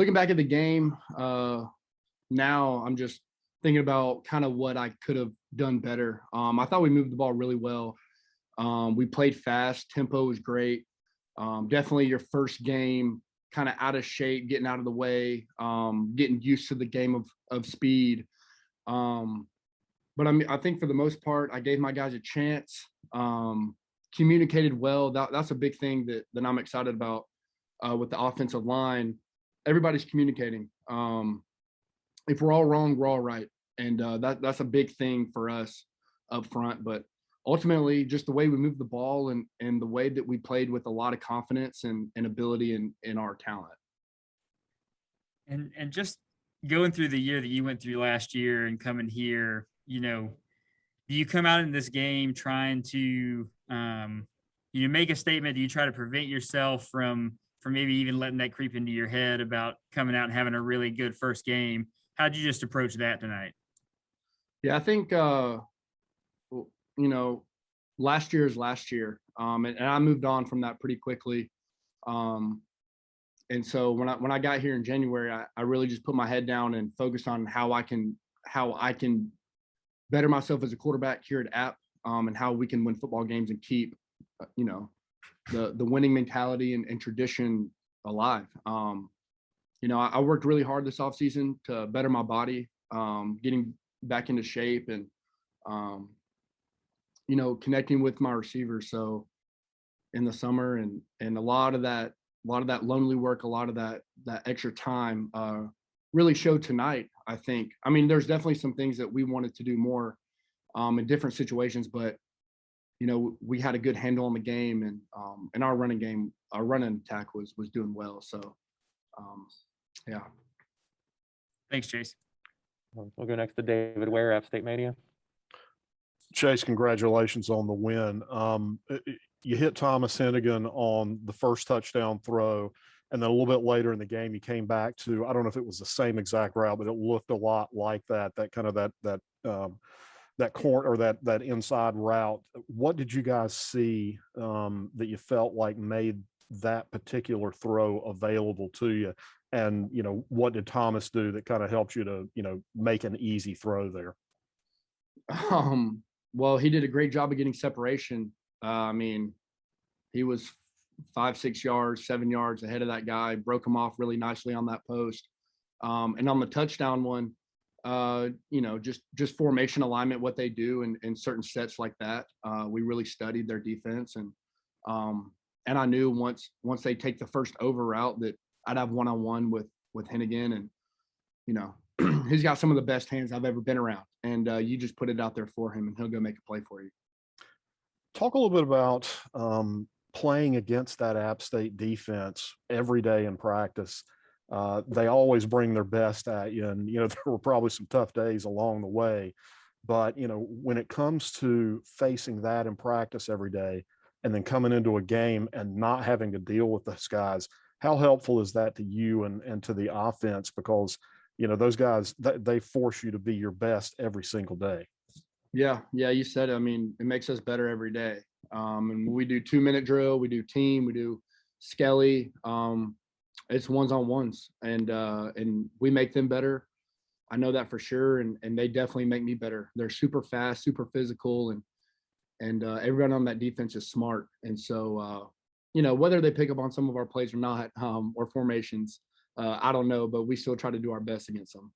Looking back at the game, now I'm just thinking about kind of what I could have done better. I thought we moved the ball really well. We played fast. Tempo was great. Definitely your first game, kind of out of shape, getting out of the way, getting used to the game of speed. Um, but I think for the most part, I gave my guys a chance. Communicated well. That's a big thing that I'm excited about with the offensive line. Everybody's communicating. If we're all wrong, we're all right, and that's a big thing for us up front. But ultimately, just the way we moved the ball and the way that we played with a lot of confidence and ability in our talent. And just going through the year that you went through last year and coming here, do you come out in this game trying to make a statement? Do you try to prevent yourself from maybe even letting that creep into your head about coming out and having a really good first game? How'd you just approach that tonight? Yeah, I think last year is last year, and I moved on from that pretty quickly. And so when I got here in January, I really just put my head down and focused on how I can better myself as a quarterback here at App, and how we can win football games and keep the winning mentality and tradition alive. I worked really hard this offseason to better my body, getting back into shape and connecting with my receivers. So in the summer and a lot of that lonely work, a lot of that extra time really showed tonight, I think. I mean, there's definitely some things that we wanted to do more in different situations, but we had a good handle on the game, and our running game, our running attack was doing well. So yeah. Thanks, Chase. We'll go next to David Ware, App State Mania. Chase, congratulations on the win. You hit Thomas Hennigan on the first touchdown throw, and then a little bit later in the game, you came back to, I don't know if it was the same exact route, but it looked a lot like that kind of that corner or that inside route. What did you guys see that you felt like made that particular throw available to you? And, what did Thomas do that kind of helped you to, make an easy throw there? Well, he did a great job of getting separation. I mean, he was 5, 6 yards, 7 yards ahead of that guy, broke him off really nicely on that post. And on the touchdown one, just formation alignment, what they do in certain sets like that. We really studied their defense, and I knew once they take the first over route that I'd have one-on-one with Hennigan, and he's got some of the best hands I've ever been around, and you just put it out there for him and he'll go make a play for you. Talk a little bit about playing against that App State defense every day in practice. They always bring their best at you, and there were probably some tough days along the way, but when it comes to facing that in practice every day and then coming into a game and not having to deal with those guys, how helpful is that to you and to the offense? Because those guys, they force you to be your best every single day. Yeah, you said it. I mean, it makes us better every day. And we do 2-minute drill, we do team, we do Skelly. It's ones-on-ones, and we make them better. I know that for sure, and they definitely make me better. They're super fast, super physical, and everyone on that defense is smart. And so, whether they pick up on some of our plays or not, or formations, I don't know, but we still try to do our best against them.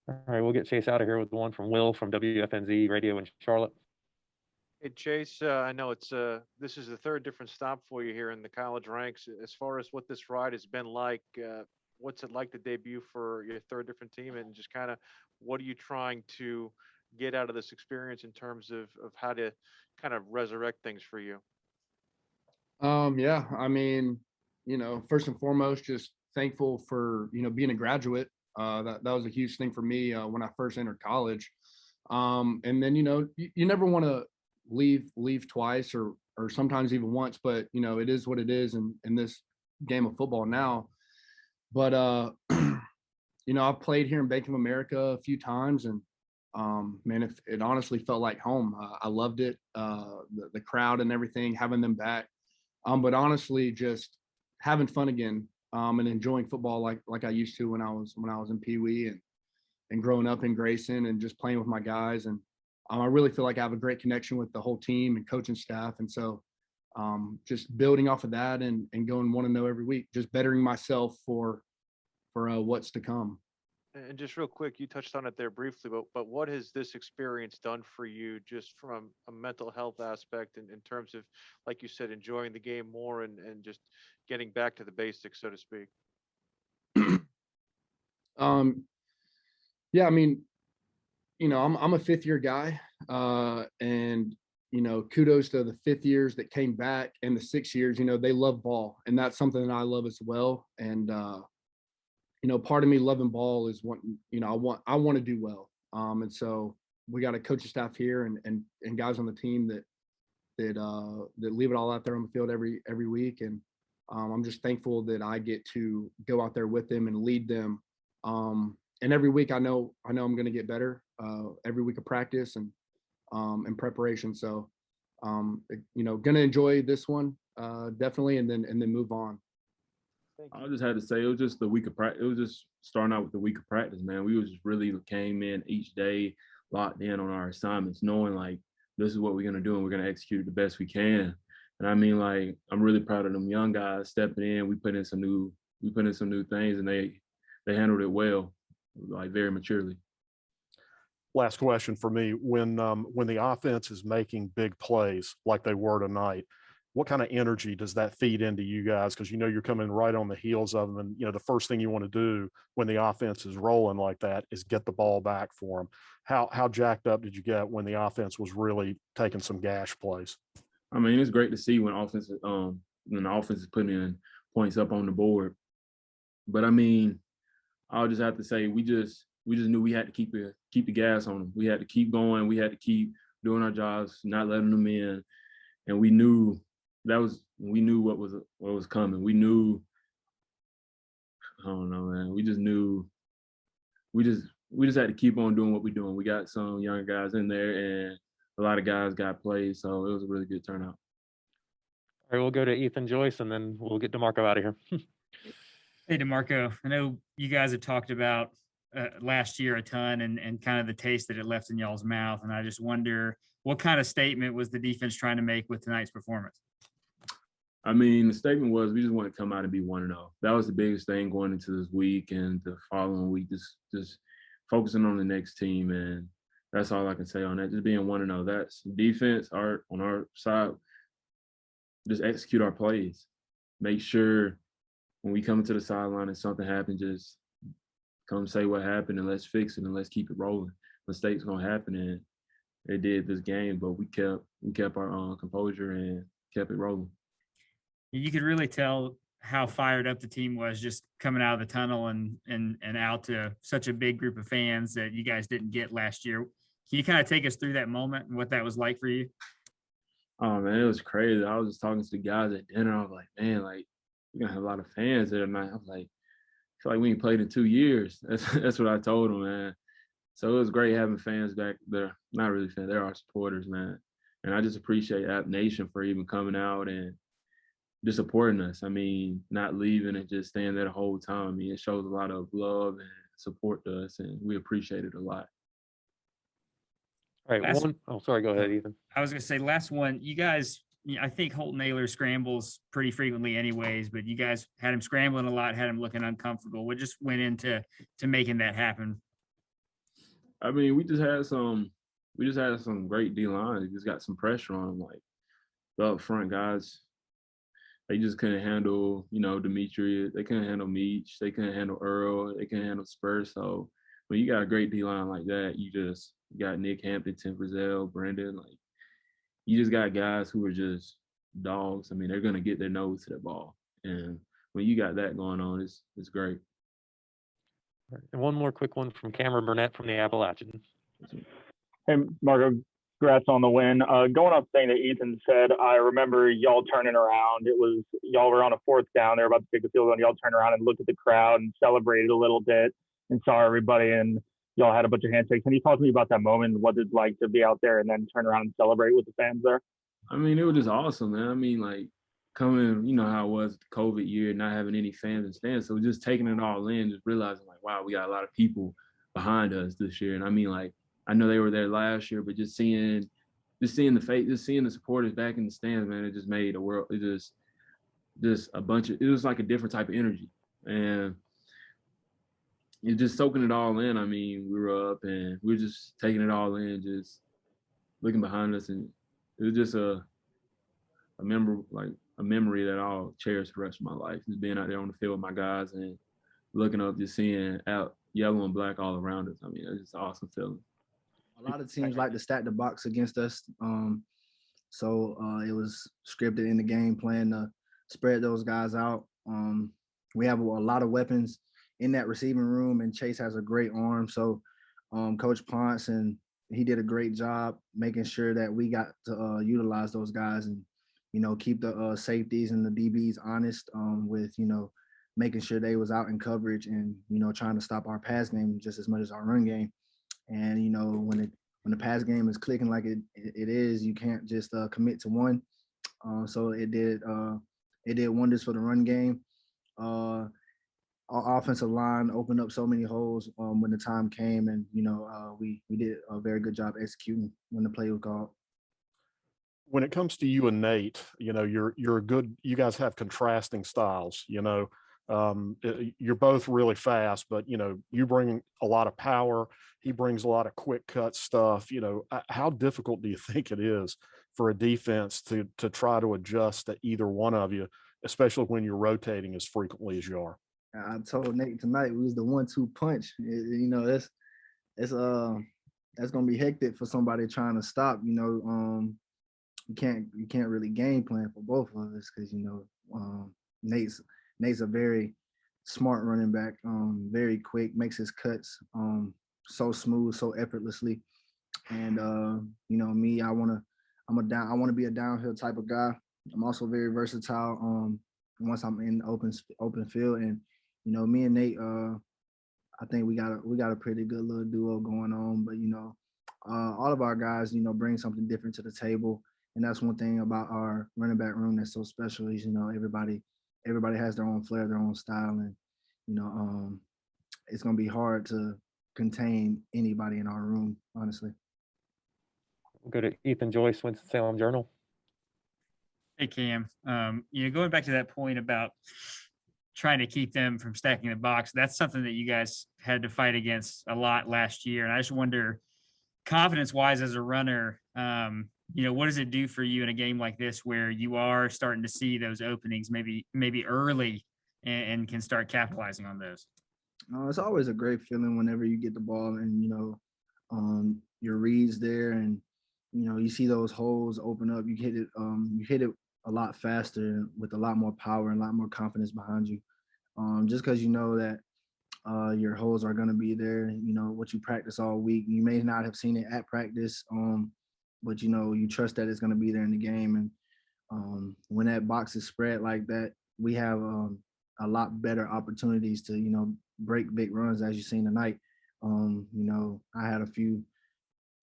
All right, we'll get Chase out of here with one from Will from WFNZ Radio in Charlotte. Hey, Chase, I know this is the third different stop for you here in the college ranks. As far as what this ride has been like, what's it like to debut for your third different team, and just kind of what are you trying to get out of this experience in terms of how to kind of resurrect things for you? Yeah, I mean, first and foremost, just thankful for, being a graduate. That was a huge thing for me when I first entered college. And then, you never want to leave twice or sometimes even once, but it is what it is in this game of football now. But I've played here in Bank of America a few times, and man, it honestly felt like home. I loved it, the crowd and everything, having them back. But honestly, just having fun again. and enjoying football like I used to when I was in Pee Wee and growing up in Grayson and just playing with my guys. And I really feel like I have a great connection with the whole team and coaching staff. And so just building off of that and going 1-0 every week, just bettering myself for what's to come. And just real quick, you touched on it there briefly, but what has this experience done for you just from a mental health aspect and in terms of, like you said, enjoying the game more and just getting back to the basics, so to speak? Yeah, I mean, I'm a fifth year guy, and kudos to the 5th years that came back and the 6 years. They love ball, and that's something that I love as well. And part of me loving ball is I want to do well. And so we got a coaching staff here and guys on the team that leave it all out there on the field every week. And I'm just thankful that I get to go out there with them and lead them. And every week I know I'm going to get better every week of practice and preparation. So, going to enjoy this one definitely, and then move on. I just had to say it was just the week of practice. It was just starting out with the week of practice, man. We was just really came in each day, locked in on our assignments, knowing like this is what we're gonna do and we're gonna execute it the best we can. And I mean, like, I'm really proud of them young guys stepping in. We put in some new things, and they handled it well, like very maturely. Last question for me: when the offense is making big plays like they were tonight, what kind of energy does that feed into you guys? Because you're coming right on the heels of them, and the first thing you want to do when the offense is rolling like that is get the ball back for them. How jacked up did you get when the offense was really taking some gash plays? I mean, it's great to see when the offense is putting in points up on the board. But I mean, I'll just have to say we just knew we had to keep the gas on them. We had to keep going. We had to keep doing our jobs, not letting them in, and we knew what was coming. We knew, I don't know, man. We just knew we just had to keep on doing what we're doing. We got some young guys in there, and a lot of guys got plays, so it was a really good turnout. All right, we'll go to Ethan Joyce, and then we'll get DeMarco out of here. Hey, DeMarco, I know you guys have talked about last year a ton and kind of the taste that it left in y'all's mouth, and I just wonder what kind of statement was the defense trying to make with tonight's performance? I mean, the statement was we just want to come out and be 1-0. That was the biggest thing going into this week and the following week, just focusing on the next team, and that's all I can say on that. Just being 1-0. That's defense. On our side, just execute our plays. Make sure when we come to the sideline and something happens, just come say what happened and let's fix it and let's keep it rolling. Mistakes gonna happen, and they did this game, but we kept our composure and kept it rolling. You could really tell how fired up the team was just coming out of the tunnel and out to such a big group of fans that you guys didn't get last year. Can you kind of take us through that moment and what that was like for you? Oh man, it was crazy. I was just talking to the guys at dinner. I was like, man, like we're gonna have a lot of fans there tonight. I was like, I feel like we ain't played in 2 years. That's what I told them, man. So it was great having fans back there. Not really fans, they're our supporters, man. And I just appreciate App Nation for even coming out and just supporting us. I mean, not leaving and just staying there the whole time. I mean, it shows a lot of love and support to us, and we appreciate it a lot. All right, sorry, go ahead, Ethan. I was going to say, last one, you guys, I think Holton Naylor scrambles pretty frequently anyways, but you guys had him scrambling a lot, had him looking uncomfortable. What just went into making that happen? I mean, we just had some great D-line. We just got some pressure on them. Like the up front guys, they just couldn't handle, Demetri. They couldn't handle Meach. They couldn't handle Earl. They couldn't handle Spurs. So when you got a great D-line like that, you got Nick Hampton, Tim Frizzell, Brendan. Like, you just got guys who are just dogs. I mean, they're going to get their nose to that ball. And when you got that going on, it's great. And one more quick one from Cameron Burnett from the Appalachian. Hey, Marco, congrats on the win. Going up saying that Ethan said, I remember y'all turning around. Y'all were on a 4th down. They were about to take the field goal, and y'all turned around and looked at the crowd and celebrated a little bit and saw everybody, and y'all had a bunch of handshakes. Can you talk to me about that moment, what it's like to be out there and then turn around and celebrate with the fans there? I mean, it was just awesome, man. I mean, like, coming, you know how it was the COVID year, not having any fans and stands. So just taking it all in, just realizing like, wow, we got a lot of people behind us this year. And I mean, like, I know they were there last year, but just seeing the face, just seeing the supporters back in the stands, man, it just made a world. It just a bunch of, it was like a different type of energy, and you're just soaking it all in. I mean, we were up and we were just taking it all in, just looking behind us, and it was just a memory that I'll cherish the rest of my life. Just being out there on the field with my guys and looking up, just seeing out yellow and black all around us. I mean, it's just an awesome feeling. A lot of teams like to stack the box against us. So it was scripted in the game plan to spread those guys out. We have a lot of weapons in that receiving room, and Chase has a great arm. So Coach Ponce, and he did a great job making sure that we got to utilize those guys and, you know, keep the safeties and the DBs honest with, you know, making sure they was out in coverage and, you know, trying to stop our pass game just as much as our run game. And, you know, when the pass game is clicking like it is, you can't just commit to one. So it did wonders for the run game. Our offensive line opened up so many holes when the time came, and, you know, we did a very good job executing when the play was called. When it comes to you and Nate, you know, you guys have contrasting styles, you know. You're both really fast, but, you know, you bring a lot of power. He brings a lot of quick cut stuff. You know, how difficult do you think it is for a defense to try to adjust to either one of you, especially when you're rotating as frequently as you are? I told Nate tonight we was the 1-2 punch. You know, that's gonna be hectic for somebody trying to stop. You know, you can't really game plan for both of us because, you know, Nate's a very smart running back, very quick, makes his cuts so smooth, so effortlessly. And you know, me, I want to be a downhill type of guy. I'm also very versatile once I'm in the open field. And, you know, me and Nate, I think we got a pretty good little duo going on. But, you know, all of our guys, you know, bring something different to the table. And that's one thing about our running back room that's so special is, you know, everybody has their own flair, their own style. And, you know, it's going to be hard to contain anybody in our room, honestly. We'll go to Ethan Joyce, Winston-Salem Journal. Hey, Cam. You know, going back to that point about trying to keep them from stacking the box, that's something that you guys had to fight against a lot last year. And I just wonder, confidence-wise as a runner, you know, what does it do for you in a game like this where you are starting to see those openings maybe early and can start capitalizing on those? It's always a great feeling whenever you get the ball and, you know, your reads there, and, you know, you see those holes open up. You hit it a lot faster with a lot more power and a lot more confidence behind you. Just because you know that your holes are going to be there, you know, what you practice all week. You may not have seen it at practice, but, you know, you trust that it's going to be there in the game. And when that box is spread like that, we have a lot better opportunities to, you know, break big runs, as you've seen tonight. You know, I had a few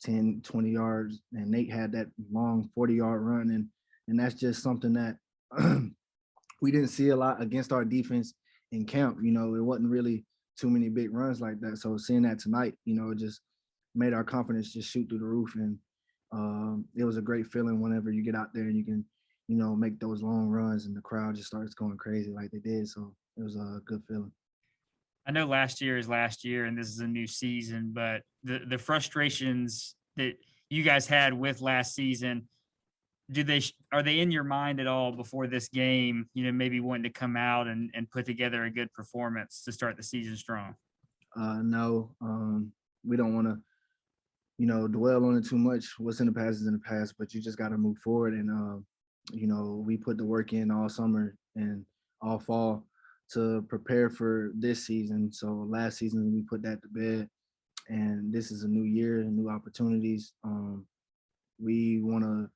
10, 20 yards, and Nate had that long 40-yard run. And that's just something that we didn't see a lot against our defense in camp. You know, it wasn't really too many big runs like that. So seeing that tonight, you know, it just made our confidence just shoot through the roof. And it was a great feeling whenever you get out there and you can, you know, make those long runs and the crowd just starts going crazy like they did. So it was a good feeling. I know last year is last year and this is a new season, but the frustrations that you guys had with last season, are they in your mind at all before this game, you know, maybe wanting to come out and put together a good performance to start the season strong? No, we don't want to, you know, dwell on it too much. What's in the past is in the past, but you just got to move forward. And, you know, we put the work in all summer and all fall to prepare for this season. So last season we put that to bed, and this is a new year and new opportunities. We want to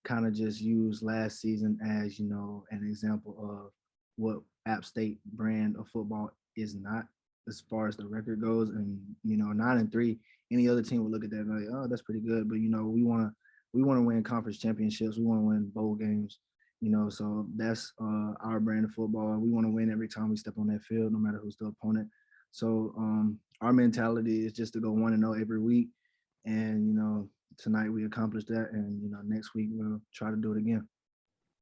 kind of just use last season as, you know, an example of what App State brand of football is not as far as the record goes. And, you know, 9-3, any other team would look at that and like, oh, that's pretty good. But, you know, we want to win conference championships. We want to win bowl games. You know, so that's our brand of football. We want to win every time we step on that field, no matter who's the opponent. So our mentality is just to go 1-0 every week. And, you know, tonight we accomplished that. And, you know, next week we'll try to do it again.